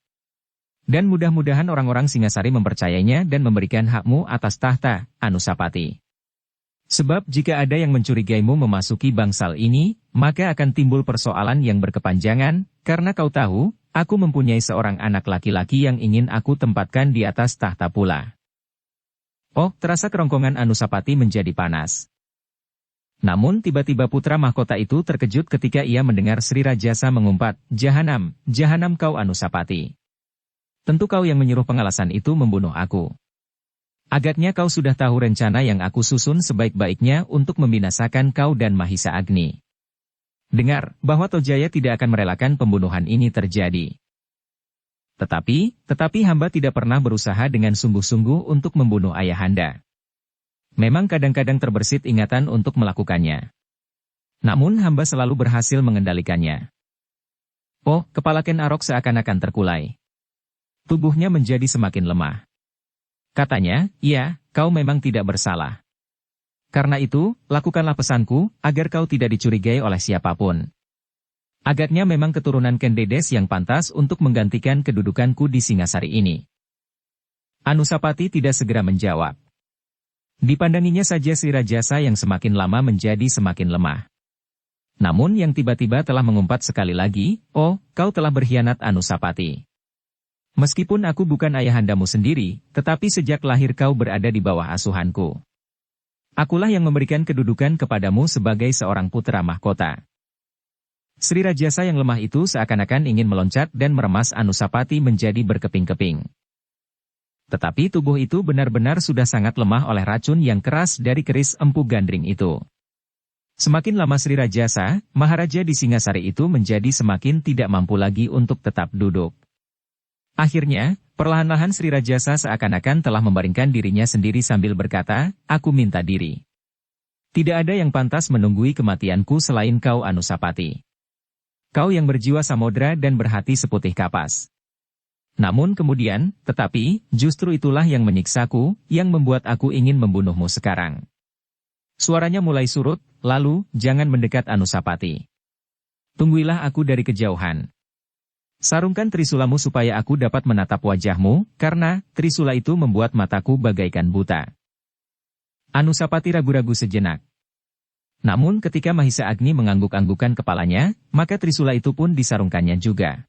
Dan mudah-mudahan orang-orang Singasari mempercayainya dan memberikan hakmu atas tahta, Anusapati. Sebab jika ada yang mencurigaimu memasuki bangsal ini, maka akan timbul persoalan yang berkepanjangan, karena kau tahu, aku mempunyai seorang anak laki-laki yang ingin aku tempatkan di atas tahta pula. Oh, terasa kerongkongan Anusapati menjadi panas. Namun tiba-tiba putra mahkota itu terkejut ketika ia mendengar Sri Rajasa mengumpat, Jahanam, Jahanam kau Anusapati. Tentu kau yang menyuruh pengalasan itu membunuh aku. Agaknya kau sudah tahu rencana yang aku susun sebaik-baiknya untuk membinasakan kau dan Mahisa Agni. Dengar, bahwa Tojaya tidak akan merelakan pembunuhan ini terjadi. Tetapi hamba tidak pernah berusaha dengan sungguh-sungguh untuk membunuh ayahanda. Memang kadang-kadang terbersit ingatan untuk melakukannya. Namun hamba selalu berhasil mengendalikannya. Oh, kepala Ken Arok seakan-akan terkulai. Tubuhnya menjadi semakin lemah. Katanya, ya, kau memang tidak bersalah. Karena itu, lakukanlah pesanku, agar kau tidak dicurigai oleh siapapun. Agaknya memang keturunan Ken Dedes yang pantas untuk menggantikan kedudukanku di Singasari ini. Anusapati tidak segera menjawab. Dipandanginya saja si Rajasa yang semakin lama menjadi semakin lemah. Namun yang tiba-tiba telah mengumpat sekali lagi, oh, kau telah berkhianat Anusapati. Meskipun aku bukan ayahandamu sendiri, tetapi sejak lahir kau berada di bawah asuhanku. Akulah yang memberikan kedudukan kepadamu sebagai seorang putra mahkota. Sri Rajasa yang lemah itu seakan-akan ingin meloncat dan meremas Anusapati menjadi berkeping-keping. Tetapi tubuh itu benar-benar sudah sangat lemah oleh racun yang keras dari keris empu gandring itu. Semakin lama Sri Rajasa, Maharaja di Singasari itu menjadi semakin tidak mampu lagi untuk tetap duduk. Akhirnya, perlahan-lahan Sri Rajasa seakan-akan telah membaringkan dirinya sendiri sambil berkata, aku minta diri. Tidak ada yang pantas menunggui kematianku selain kau Anusapati. Kau yang berjiwa samudra dan berhati seputih kapas. Namun kemudian, tetapi, justru itulah yang menyiksaku, yang membuat aku ingin membunuhmu sekarang. Suaranya mulai surut, lalu, jangan mendekat Anusapati. Tungguilah aku dari kejauhan. Sarungkan trisulamu supaya aku dapat menatap wajahmu, karena, trisula itu membuat mataku bagaikan buta. Anusapati ragu-ragu sejenak. Namun ketika Mahisa Agni mengangguk-anggukan kepalanya, maka trisula itu pun disarungkannya juga.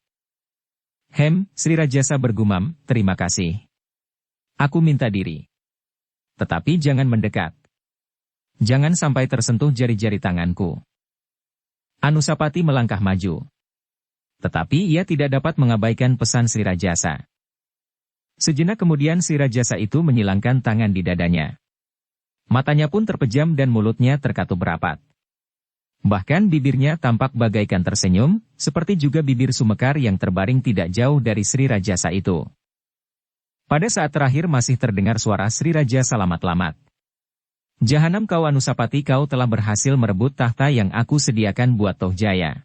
Sri Rajasa bergumam, terima kasih. Aku minta diri. Tetapi jangan mendekat. Jangan sampai tersentuh jari-jari tanganku. Anusapati melangkah maju. Tetapi ia tidak dapat mengabaikan pesan Sri Rajasa. Sejenak kemudian Sri Rajasa itu menyilangkan tangan di dadanya. Matanya pun terpejam dan mulutnya terkatup rapat. Bahkan bibirnya tampak bagaikan tersenyum, seperti juga bibir Sumekar yang terbaring tidak jauh dari Sri Rajasa itu. Pada saat terakhir masih terdengar suara Sri Rajasa lamat-lamat. Jahanam kau Anusapati, kau telah berhasil merebut tahta yang aku sediakan buat Toh Jaya.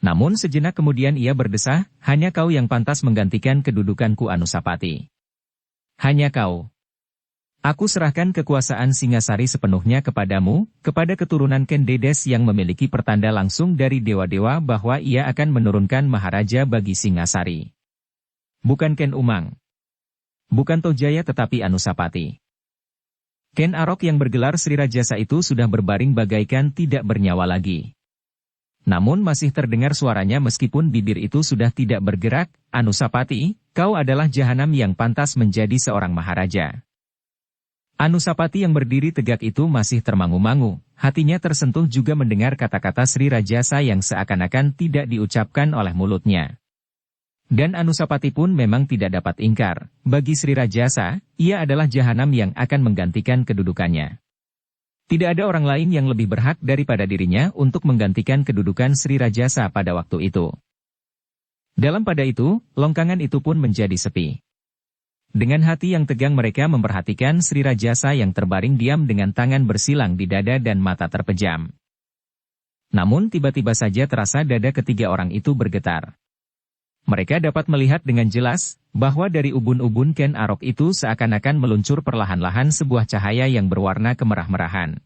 Namun sejenak kemudian ia berdesah, hanya kau yang pantas menggantikan kedudukanku Anusapati. Hanya kau. Aku serahkan kekuasaan Singasari sepenuhnya kepadamu, kepada keturunan Ken Dedes yang memiliki pertanda langsung dari dewa-dewa bahwa ia akan menurunkan Maharaja bagi Singasari. Bukan Ken Umang. Bukan Toh Jaya tetapi Anusapati. Ken Arok yang bergelar Sri Rajasa itu sudah berbaring bagaikan tidak bernyawa lagi. Namun masih terdengar suaranya meskipun bibir itu sudah tidak bergerak, Anusapati, kau adalah jahanam yang pantas menjadi seorang Maharaja. Anusapati yang berdiri tegak itu masih termangu-mangu, hatinya tersentuh juga mendengar kata-kata Sri Rajasa yang seakan-akan tidak diucapkan oleh mulutnya. Dan Anusapati pun memang tidak dapat ingkar, bagi Sri Rajasa, ia adalah jahanam yang akan menggantikan kedudukannya. Tidak ada orang lain yang lebih berhak daripada dirinya untuk menggantikan kedudukan Sri Rajasa pada waktu itu. Dalam pada itu, longkangan itu pun menjadi sepi. Dengan hati yang tegang mereka memperhatikan Sri Rajasa yang terbaring diam dengan tangan bersilang di dada dan mata terpejam. Namun tiba-tiba saja terasa dada ketiga orang itu bergetar. Mereka dapat melihat dengan jelas, bahwa dari ubun-ubun Ken Arok itu seakan-akan meluncur perlahan-lahan sebuah cahaya yang berwarna kemerah-merahan.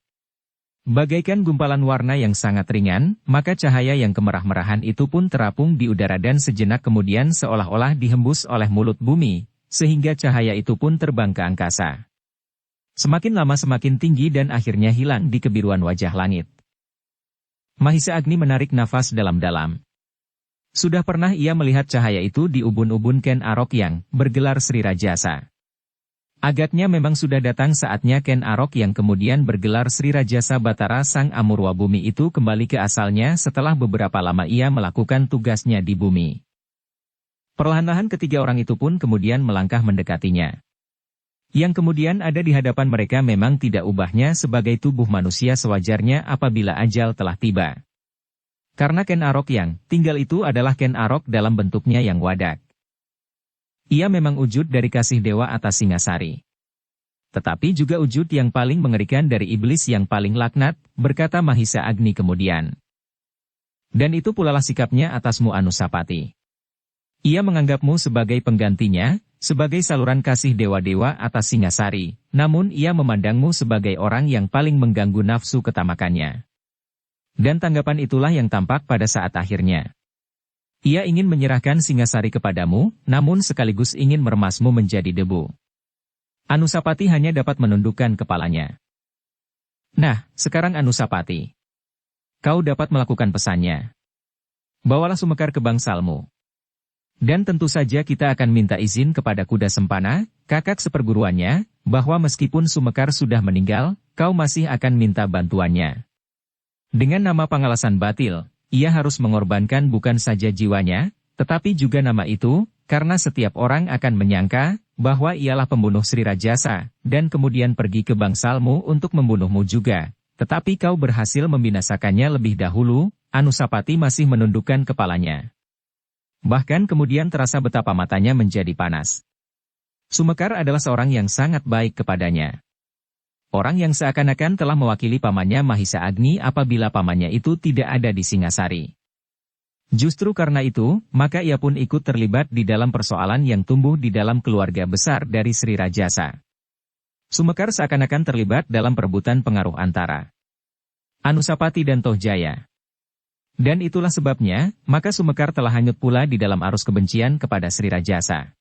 Bagaikan gumpalan warna yang sangat ringan, maka cahaya yang kemerah-merahan itu pun terapung di udara dan sejenak kemudian seolah-olah dihembus oleh mulut bumi, sehingga cahaya itu pun terbang ke angkasa. Semakin lama semakin tinggi dan akhirnya hilang di kebiruan wajah langit. Mahisa Agni menarik nafas dalam-dalam. Sudah pernah ia melihat cahaya itu di ubun-ubun Ken Arok yang bergelar Sri Rajasa. Agaknya memang sudah datang saatnya Ken Arok yang kemudian bergelar Sri Rajasa Batara Sang Amurwa Bumi itu kembali ke asalnya setelah beberapa lama ia melakukan tugasnya di bumi. Perlahan-lahan ketiga orang itu pun kemudian melangkah mendekatinya. Yang kemudian ada di hadapan mereka memang tidak ubahnya sebagai tubuh manusia sewajarnya apabila ajal telah tiba. Karena Ken Arok yang tinggal itu adalah Ken Arok dalam bentuknya yang wadak. Ia memang wujud dari kasih dewa atas Singasari. Tetapi juga wujud yang paling mengerikan dari iblis yang paling laknat, berkata Mahisa Agni kemudian. Dan itu pula lah sikapnya atasmu Anusapati. Ia menganggapmu sebagai penggantinya, sebagai saluran kasih dewa-dewa atas Singasari, namun ia memandangmu sebagai orang yang paling mengganggu nafsu ketamakannya. Dan tanggapan itulah yang tampak pada saat akhirnya. Ia ingin menyerahkan Singasari kepadamu, namun sekaligus ingin meremasmu menjadi debu. Anusapati hanya dapat menundukkan kepalanya. Nah, sekarang Anusapati. Kau dapat melakukan pesannya. Bawalah Sumekar ke bangsalmu. Dan tentu saja kita akan minta izin kepada Kuda Sempana, kakak seperguruannya, bahwa meskipun Sumekar sudah meninggal, kau masih akan minta bantuannya. Dengan nama pengalasan batil, ia harus mengorbankan bukan saja jiwanya, tetapi juga nama itu, karena setiap orang akan menyangka, bahwa ialah pembunuh Sri Rajasa, dan kemudian pergi ke bangsalmu untuk membunuhmu juga. Tetapi kau berhasil membinasakannya lebih dahulu, Anusapati masih menundukkan kepalanya. Bahkan kemudian terasa betapa matanya menjadi panas. Sumekar adalah seorang yang sangat baik kepadanya. Orang yang seakan-akan telah mewakili pamannya Mahisa Agni apabila pamannya itu tidak ada di Singasari. Justru karena itu, maka ia pun ikut terlibat di dalam persoalan yang tumbuh di dalam keluarga besar dari Sri Rajasa. Sumekar seakan-akan terlibat dalam perebutan pengaruh antara Anusapati dan Tohjaya. Dan itulah sebabnya, maka Sumekar telah hanyut pula di dalam arus kebencian kepada Sri Rajasa.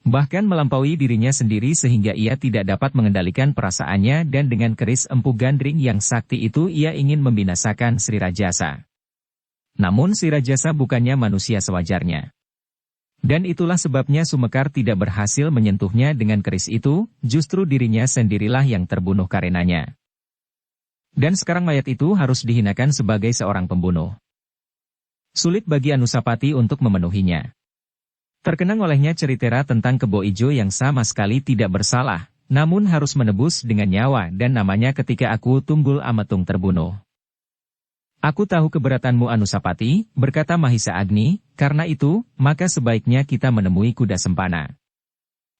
Bahkan melampaui dirinya sendiri sehingga ia tidak dapat mengendalikan perasaannya dan dengan keris Empu Gandring yang sakti itu ia ingin membinasakan Sri Rajasa. Namun Sri Rajasa bukannya manusia sewajarnya. Dan itulah sebabnya Sumekar tidak berhasil menyentuhnya dengan keris itu, justru dirinya sendirilah yang terbunuh karenanya. Dan sekarang mayat itu harus dihinakan sebagai seorang pembunuh. Sulit bagi Anusapati untuk memenuhinya. Terkenang olehnya cerita tentang Kebo Ijo yang sama sekali tidak bersalah, namun harus menebus dengan nyawa dan namanya ketika aku Tunggul Ametung terbunuh. Aku tahu keberatanmu Anusapati, berkata Mahisa Agni, karena itu, maka sebaiknya kita menemui Kuda Sempana.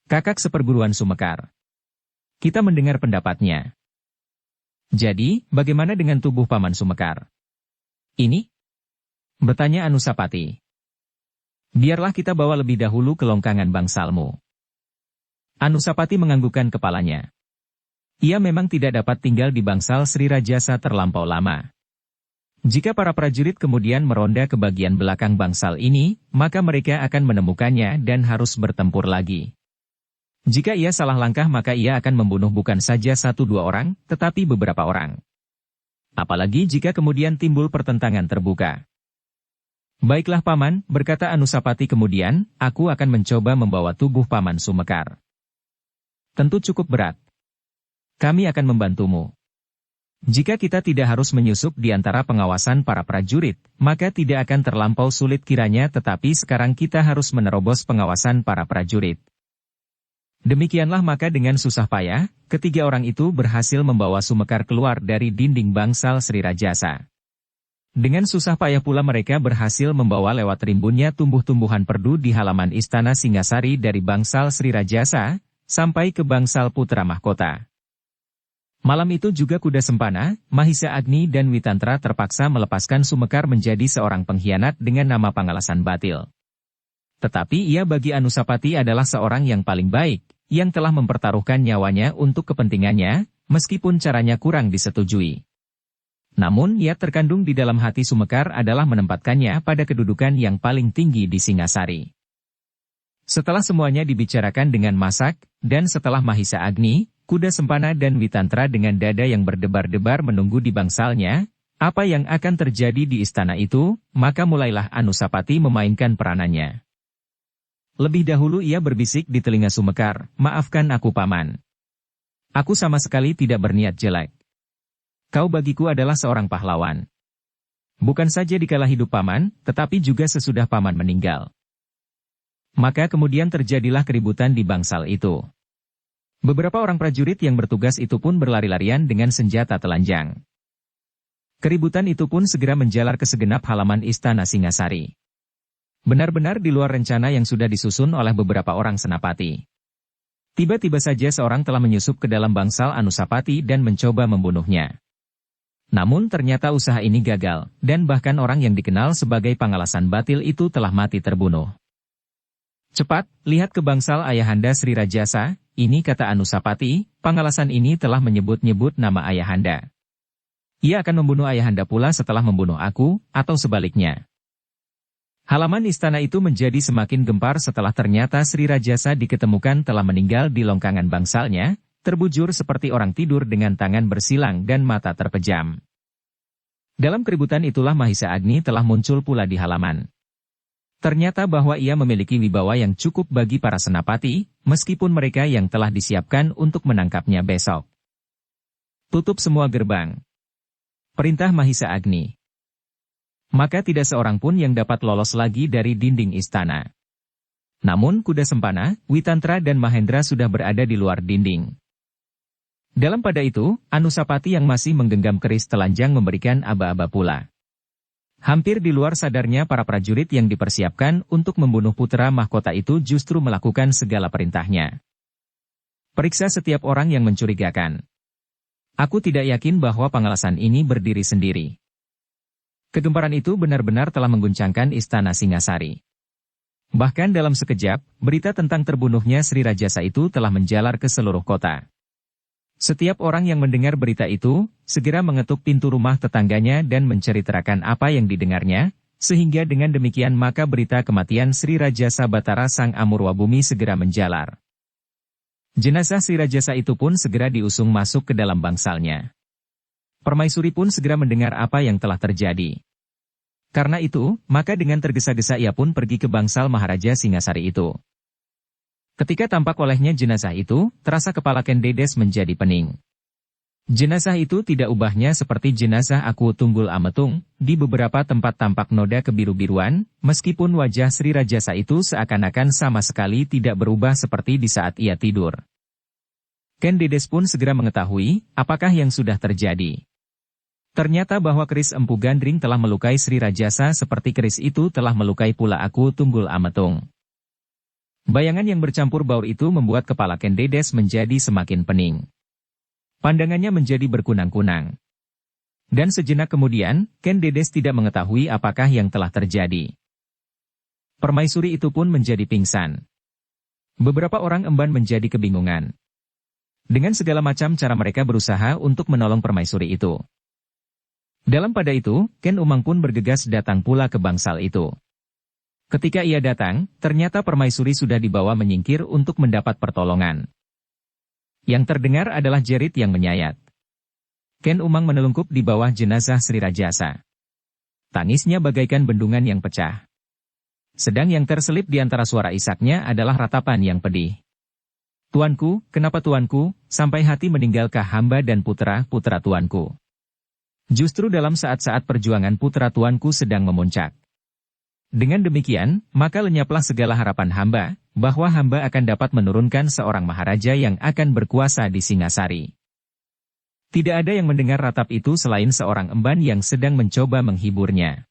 Kakak seperguruan Sumekar. Kita mendengar pendapatnya. Jadi, bagaimana dengan tubuh Paman Sumekar? Ini? Bertanya Anusapati. Biarlah kita bawa lebih dahulu ke longkangan bangsalmu. Anusapati menganggukkan kepalanya. Ia memang tidak dapat tinggal di bangsal Sri Rajasa terlampau lama. Jika para prajurit kemudian meronda ke bagian belakang bangsal ini, maka mereka akan menemukannya dan harus bertempur lagi. Jika ia salah langkah maka ia akan membunuh bukan saja 1-2 orang, tetapi beberapa orang. Apalagi jika kemudian timbul pertentangan terbuka. Baiklah Paman, berkata Anusapati kemudian, aku akan mencoba membawa tubuh Paman Sumekar. Tentu cukup berat. Kami akan membantumu. Jika kita tidak harus menyusup di antara pengawasan para prajurit, maka tidak akan terlampau sulit kiranya tetapi sekarang kita harus menerobos pengawasan para prajurit. Demikianlah maka dengan susah payah, ketiga orang itu berhasil membawa Sumekar keluar dari dinding bangsal Sri Rajasa. Dengan susah payah pula mereka berhasil membawa lewat rimbunnya tumbuh-tumbuhan perdu di halaman istana Singasari dari bangsal Sri Rajasa, sampai ke bangsal Putra Mahkota. Malam itu juga Kuda Sempana, Mahisa Agni dan Witantra terpaksa melepaskan Sumekar menjadi seorang pengkhianat dengan nama Pangalasan Batil. Tetapi ia bagi Anusapati adalah seorang yang paling baik, yang telah mempertaruhkan nyawanya untuk kepentingannya, meskipun caranya kurang disetujui. Namun ia terkandung di dalam hati Sumekar adalah menempatkannya pada kedudukan yang paling tinggi di Singasari. Setelah semuanya dibicarakan dengan masak, dan setelah Mahisa Agni, Kuda Sempana dan Witantra dengan dada yang berdebar-debar menunggu di bangsalnya, apa yang akan terjadi di istana itu, maka mulailah Anusapati memainkan peranannya. Lebih dahulu ia berbisik di telinga Sumekar, maafkan aku Paman. Aku sama sekali tidak berniat jelek. Kau bagiku adalah seorang pahlawan. Bukan saja dikala hidup Paman, tetapi juga sesudah Paman meninggal. Maka kemudian terjadilah keributan di bangsal itu. Beberapa orang prajurit yang bertugas itu pun berlari-larian dengan senjata telanjang. Keributan itu pun segera menjalar ke segenap halaman istana Singasari. Benar-benar di luar rencana yang sudah disusun oleh beberapa orang senapati. Tiba-tiba saja seorang telah menyusup ke dalam bangsal Anusapati dan mencoba membunuhnya. Namun ternyata usaha ini gagal, dan bahkan orang yang dikenal sebagai Pangalasan Batil itu telah mati terbunuh. Cepat, lihat ke bangsal Ayahanda Sri Rajasa, ini kata Anusapati, Pangalasan ini telah menyebut-nyebut nama Ayahanda. Ia akan membunuh Ayahanda pula setelah membunuh aku, atau sebaliknya. Halaman istana itu menjadi semakin gempar setelah ternyata Sri Rajasa diketemukan telah meninggal di longkangan bangsalnya, terbujur seperti orang tidur dengan tangan bersilang dan mata terpejam. Dalam keributan itulah Mahisa Agni telah muncul pula di halaman. Ternyata bahwa ia memiliki wibawa yang cukup bagi para senapati, meskipun mereka yang telah disiapkan untuk menangkapnya besok. Tutup semua gerbang. Perintah Mahisa Agni. Maka tidak seorang pun yang dapat lolos lagi dari dinding istana. Namun Kuda Sempana, Witantra dan Mahendra sudah berada di luar dinding. Dalam pada itu, Anusapati yang masih menggenggam keris telanjang memberikan aba-aba pula. Hampir di luar sadarnya para prajurit yang dipersiapkan untuk membunuh putra mahkota itu justru melakukan segala perintahnya. Periksa setiap orang yang mencurigakan. Aku tidak yakin bahwa Pangalasan ini berdiri sendiri. Kegemparan itu benar-benar telah mengguncangkan istana Singasari. Bahkan dalam sekejap, berita tentang terbunuhnya Sri Rajasa itu telah menjalar ke seluruh kota. Setiap orang yang mendengar berita itu, segera mengetuk pintu rumah tetangganya dan menceritakan apa yang didengarnya, sehingga dengan demikian maka berita kematian Sri Rajasa Batara Sang Amurwabumi segera menjalar. Jenazah Sri Rajasa itu pun segera diusung masuk ke dalam bangsalnya. Permaisuri pun segera mendengar apa yang telah terjadi. Karena itu, maka dengan tergesa-gesa ia pun pergi ke bangsal Maharaja Singasari itu. Ketika tampak olehnya jenazah itu, terasa kepala Ken Dedes menjadi pening. Jenazah itu tidak ubahnya seperti jenazah Aku Tunggul Ametung, di beberapa tempat tampak noda kebiru-biruan, meskipun wajah Sri Rajasa itu seakan-akan sama sekali tidak berubah seperti di saat ia tidur. Ken Dedes pun segera mengetahui, apakah yang sudah terjadi. Ternyata bahwa keris Empu Gandring telah melukai Sri Rajasa seperti keris itu telah melukai pula Aku Tunggul Ametung. Bayangan yang bercampur baur itu membuat kepala Ken Dedes menjadi semakin pening. Pandangannya menjadi berkunang-kunang. Dan sejenak kemudian, Ken Dedes tidak mengetahui apakah yang telah terjadi. Permaisuri itu pun menjadi pingsan. Beberapa orang emban menjadi kebingungan. Dengan segala macam cara mereka berusaha untuk menolong permaisuri itu. Dalam pada itu, Ken Umang pun bergegas datang pula ke bangsal itu. Ketika ia datang, ternyata permaisuri sudah dibawa menyingkir untuk mendapat pertolongan. Yang terdengar adalah jerit yang menyayat. Ken Umang menelungkup di bawah jenazah Sri Rajasa. Tangisnya bagaikan bendungan yang pecah. Sedang yang terselip di antara suara isaknya adalah ratapan yang pedih. Tuanku, kenapa tuanku, sampai hati meninggalkah hamba dan putra-putra tuanku? Justru dalam saat-saat perjuangan putra tuanku sedang memuncak. Dengan demikian, maka lenyaplah segala harapan hamba, bahwa hamba akan dapat menurunkan seorang maharaja yang akan berkuasa di Singasari. Tidak ada yang mendengar ratap itu selain seorang emban yang sedang mencoba menghiburnya.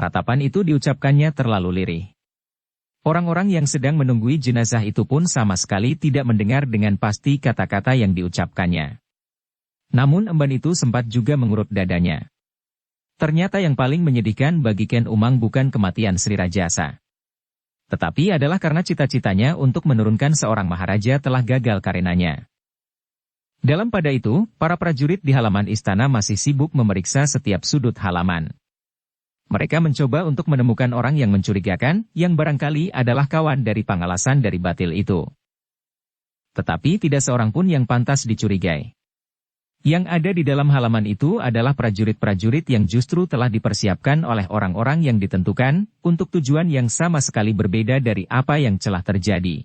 Ratapan itu diucapkannya terlalu lirih. Orang-orang yang sedang menunggui jenazah itu pun sama sekali tidak mendengar dengan pasti kata-kata yang diucapkannya. Namun emban itu sempat juga mengurut dadanya. Ternyata yang paling menyedihkan bagi Ken Umang bukan kematian Sri Rajasa. Tetapi adalah karena cita-citanya untuk menurunkan seorang maharaja telah gagal karenanya. Dalam pada itu, para prajurit di halaman istana masih sibuk memeriksa setiap sudut halaman. Mereka mencoba untuk menemukan orang yang mencurigakan, yang barangkali adalah kawan dari pangalasan dari batil itu. Tetapi tidak seorang pun yang pantas dicurigai. Yang ada di dalam halaman itu adalah prajurit-prajurit yang justru telah dipersiapkan oleh orang-orang yang ditentukan, untuk tujuan yang sama sekali berbeda dari apa yang telah terjadi.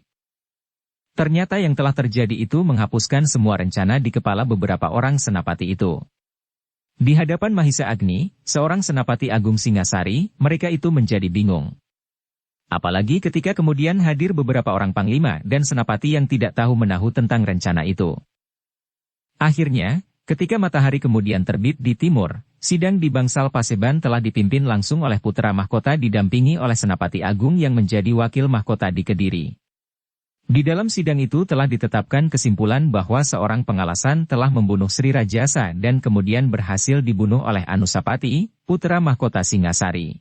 Ternyata yang telah terjadi itu menghapuskan semua rencana di kepala beberapa orang senapati itu. Di hadapan Mahisa Agni, seorang senapati agung Singasari, mereka itu menjadi bingung. Apalagi ketika kemudian hadir beberapa orang panglima dan senapati yang tidak tahu menahu tentang rencana itu. Akhirnya, ketika matahari kemudian terbit di timur, sidang di Bangsal Paseban telah dipimpin langsung oleh putra mahkota didampingi oleh Senapati Agung yang menjadi wakil mahkota di Kediri. Di dalam sidang itu telah ditetapkan kesimpulan bahwa seorang pengalasan telah membunuh Sri Rajasa dan kemudian berhasil dibunuh oleh Anusapati, putra mahkota Singasari.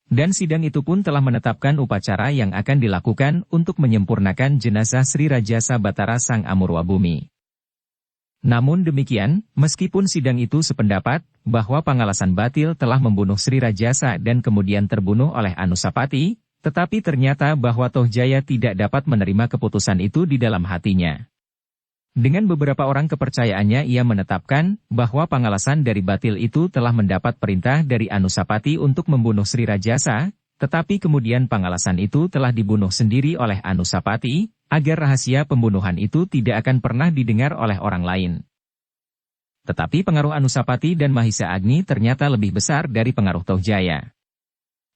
Dan sidang itu pun telah menetapkan upacara yang akan dilakukan untuk menyempurnakan jenazah Sri Rajasa Batara Sang Amurwabumi. Namun demikian, meskipun sidang itu sependapat bahwa pangalasan batil telah membunuh Sri Rajasa dan kemudian terbunuh oleh Anusapati, tetapi ternyata bahwa Tohjaya tidak dapat menerima keputusan itu di dalam hatinya. Dengan beberapa orang kepercayaannya ia menetapkan bahwa pangalasan dari batil itu telah mendapat perintah dari Anusapati untuk membunuh Sri Rajasa, tetapi kemudian pangalasan itu telah dibunuh sendiri oleh Anusapati, agar rahasia pembunuhan itu tidak akan pernah didengar oleh orang lain. Tetapi pengaruh Anusapati dan Mahisa Agni ternyata lebih besar dari pengaruh Tohjaya.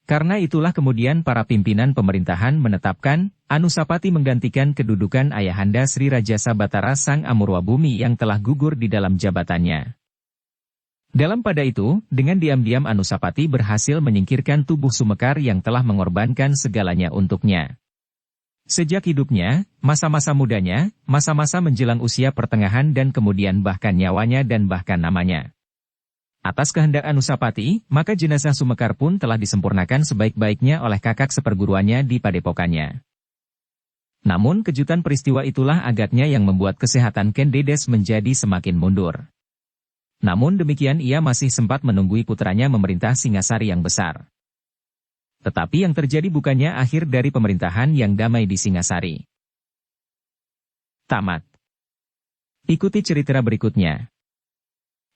Karena itulah kemudian para pimpinan pemerintahan menetapkan, Anusapati menggantikan kedudukan ayahanda Sri Rajasa Batara Sang Amurwabumi yang telah gugur di dalam jabatannya. Dalam pada itu, dengan diam-diam Anusapati berhasil menyingkirkan tubuh Sumekar yang telah mengorbankan segalanya untuknya. Sejak hidupnya, masa-masa mudanya, masa-masa menjelang usia pertengahan dan kemudian bahkan nyawanya dan bahkan namanya. Atas kehendak Anusapati, maka jenazah Sumekar pun telah disempurnakan sebaik-baiknya oleh kakak seperguruannya di padepokannya. Namun kejutan peristiwa itulah agaknya yang membuat kesehatan Ken Dedes menjadi semakin mundur. Namun demikian ia masih sempat menunggui putranya memerintah Singasari yang besar. Tetapi yang terjadi bukannya akhir dari pemerintahan yang damai di Singasari. Tamat. Ikuti cerita berikutnya.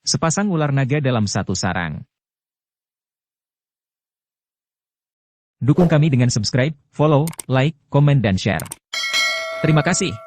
Sepasang ular naga dalam satu sarang. Dukung kami dengan subscribe, follow, like, komen dan share. Terima kasih.